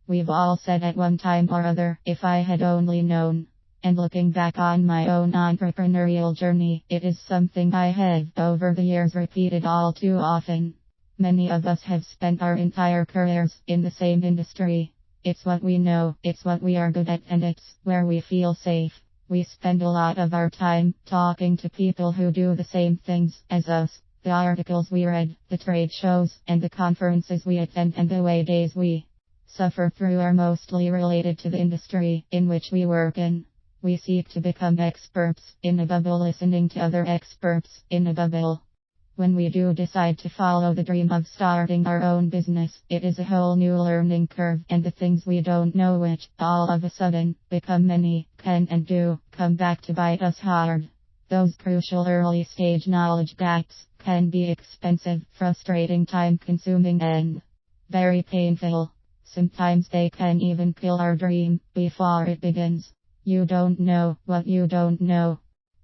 We've all said at one time or other, if I had only known. And looking back on my own entrepreneurial journey, it is something I have over the years repeated all too often. Many of us have spent our entire careers in the same industry. It's what we know, it's what we are good at, and it's where we feel safe. We spend a lot of our time talking to people who do the same things as us. The articles we read, the trade shows, and the conferences we attend, and the away days we suffer through are mostly related to the industry in which we work in. We seek to become experts in a bubble, listening to other experts in a bubble. When we do decide to follow the dream of starting our own business, it is a whole new learning curve, and the things we don't know, which all of a sudden become many, can and do come back to bite us hard. Those crucial early stage knowledge gaps can be expensive, frustrating, time consuming, and very painful. Sometimes they can even kill our dream before it begins. You don't know what you don't know.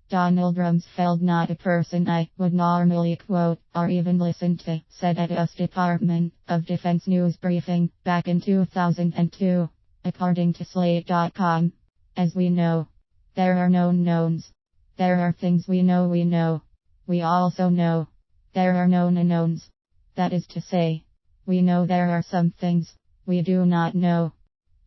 Donald Rumsfeld, not a person I would normally quote or even listen to, said at US Department of Defense news briefing back in 2002, according to Slate.com. As we know, there are known knowns. There are things we know we know. We also know there are known unknowns. That is to say, we know there are some things we do not know.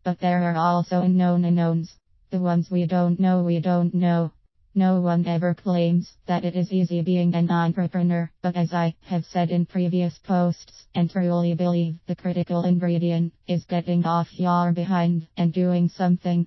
But there are also unknown unknowns. The ones we don't know we don't know. No one ever claims that it is easy being an entrepreneur, but as I have said in previous posts, and truly believe, the critical ingredient is getting off your behind and doing something.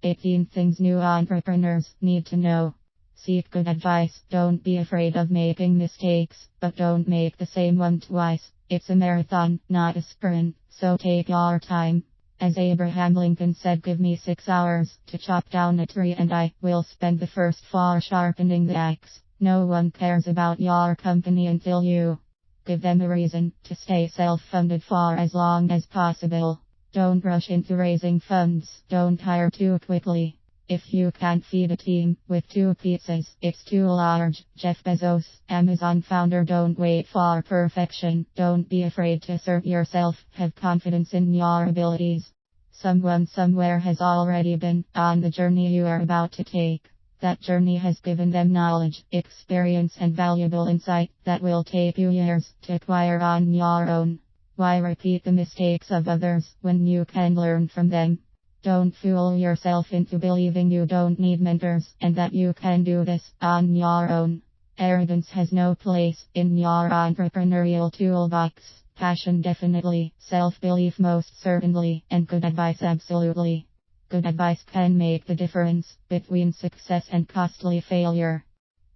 18 things new entrepreneurs need to know. Seek good advice. Don't be afraid of making mistakes, but don't make the same one twice. It's a marathon, not a sprint, so take your time. As Abraham Lincoln said, give me 6 hours to chop down a tree and I will spend the first 4 sharpening the axe. No one cares about your company until you give them a reason to stay self-funded for as long as possible. Don't rush into raising funds. Don't hire too quickly. If you can't feed a team with 2 pizzas, it's too large. Jeff Bezos, Amazon founder. Don't wait for perfection. Don't be afraid to assert yourself. Have confidence in your abilities. Someone somewhere has already been on the journey you are about to take. That journey has given them knowledge, experience, and valuable insight that will take you years to acquire on your own. Why repeat the mistakes of others when you can learn from them? Don't fool yourself into believing you don't need mentors and that you can do this on your own. Arrogance has no place in your entrepreneurial toolbox. Passion definitely, self-belief most certainly, and good advice absolutely. Good advice can make the difference between success and costly failure.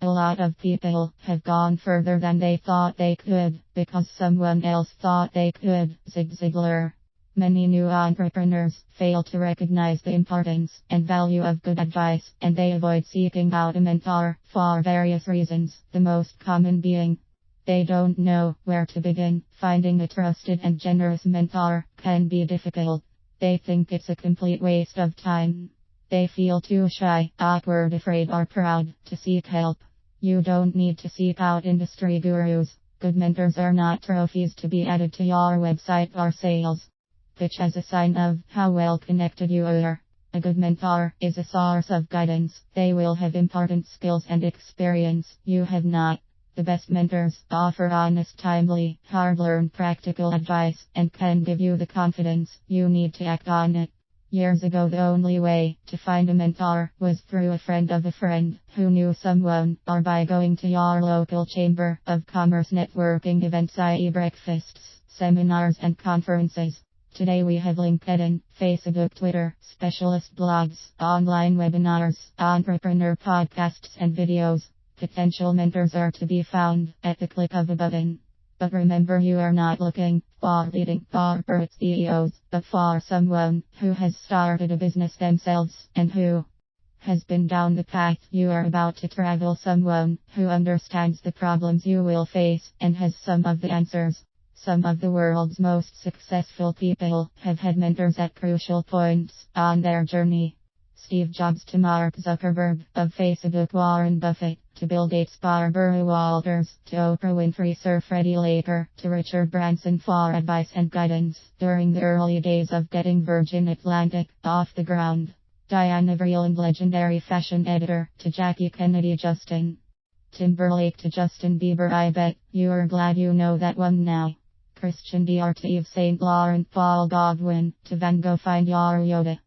A lot of people have gone further than they thought they could because someone else thought they could. Zig Ziglar. Many new entrepreneurs fail to recognize the importance and value of good advice, and they avoid seeking out a mentor for various reasons, the most common being they don't know where to begin. Finding a trusted and generous mentor can be difficult. They think it's a complete waste of time. They feel too shy, awkward, afraid, or proud to seek help. You don't need to seek out industry gurus. Good mentors are not trophies to be added to your website or sales pitch as a sign of how well connected you are. A good mentor is a source of guidance. They will have important skills and experience you have not. The best mentors offer honest, timely, hard-learned practical advice and can give you the confidence you need to act on it. Years ago, the only way to find a mentor was through a friend of a friend who knew someone, or by going to your local chamber of commerce networking events, i.e. breakfasts, seminars, and conferences. Today we have LinkedIn, Facebook, Twitter, specialist blogs, online webinars, entrepreneur podcasts, and videos. Potential mentors are to be found at the click of a button. But remember, you are not looking for leading corporate CEOs, but for someone who has started a business themselves and who has been down the path you are about to travel. Someone who understands the problems you will face and has some of the answers. Some of the world's most successful people have had mentors at crucial points on their journey. Steve Jobs to Mark Zuckerberg of Facebook, Warren Buffett to Bill Gates, Barbara Walters, to Oprah Winfrey, Sir Freddie Laker, to Richard Branson for advice and guidance during the early days of getting Virgin Atlantic off the ground. Diana Vreeland, legendary fashion editor, to Jackie Kennedy, Justin Timberlake, to Justin Bieber. I bet you are glad you know that one now. Christian Dior, to Yves Saint Laurent, Paul Godwin, to Van Gogh. Find your Yoda.